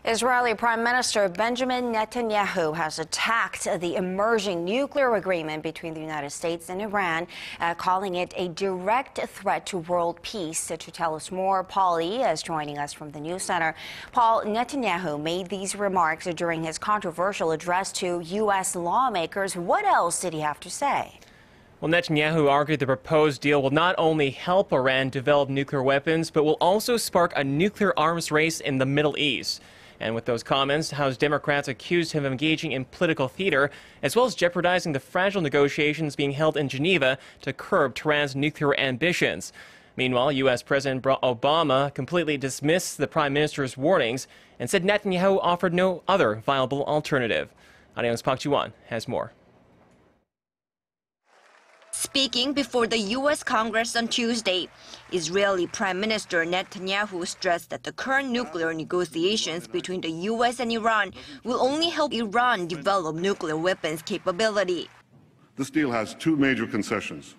Israeli Prime Minister Benjamin Netanyahu has attacked the emerging nuclear agreement between the United States and Iran, calling it a direct threat to world peace. To tell us more, Paul Lee is joining us from the News Center. Paul, Netanyahu made these remarks during his controversial address to U.S. lawmakers. What else did he have to say? Well, Netanyahu argued the proposed deal will not only help Iran develop nuclear weapons, but will also spark a nuclear arms race in the Middle East. And with those comments, House Democrats accused him of engaging in political theater, as well as jeopardizing the fragile negotiations being held in Geneva to curb Tehran's nuclear ambitions. Meanwhile, U.S. President Obama completely dismissed the Prime Minister's warnings and said Netanyahu offered no other viable alternative. Arirang's Park Ji-won has more. Speaking before the U.S. Congress on Tuesday, Israeli Prime Minister Netanyahu stressed that the current nuclear negotiations between the U.S. and Iran will only help Iran develop nuclear weapons capability. This deal has two major concessions.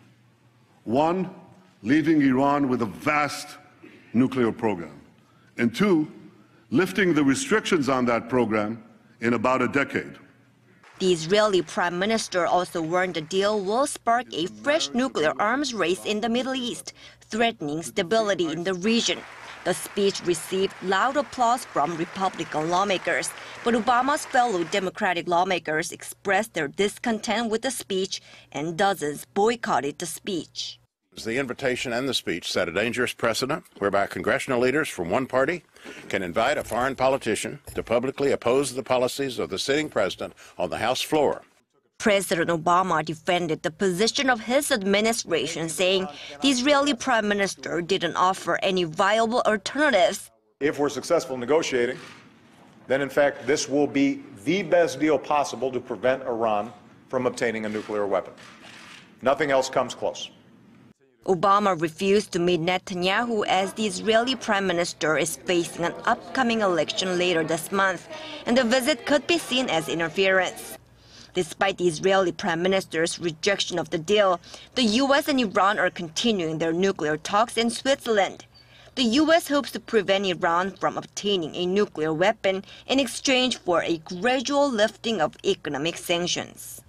One, leaving Iran with a vast nuclear program. And two, lifting the restrictions on that program in about a decade. The Israeli Prime Minister also warned the deal will spark a fresh nuclear arms race in the Middle East, threatening stability in the region. The speech received loud applause from Republican lawmakers, but Obama's fellow Democratic lawmakers expressed their discontent with the speech, and dozens boycotted the speech. The invitation and the speech set a dangerous precedent whereby congressional leaders from one party can invite a foreign politician to publicly oppose the policies of the sitting president on the House floor. President Obama defended the position of his administration, saying the Israeli Prime Minister didn't offer any viable alternatives. If we're successful in negotiating, then in fact this will be the best deal possible to prevent Iran from obtaining a nuclear weapon. Nothing else comes close. Obama refused to meet Netanyahu as the Israeli Prime Minister is facing an upcoming election later this month, and the visit could be seen as interference. Despite the Israeli Prime Minister's rejection of the deal, the U.S. and Iran are continuing their nuclear talks in Switzerland. The U.S. hopes to prevent Iran from obtaining a nuclear weapon in exchange for a gradual lifting of economic sanctions.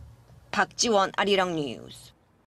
Park Ji-won, Arirang News.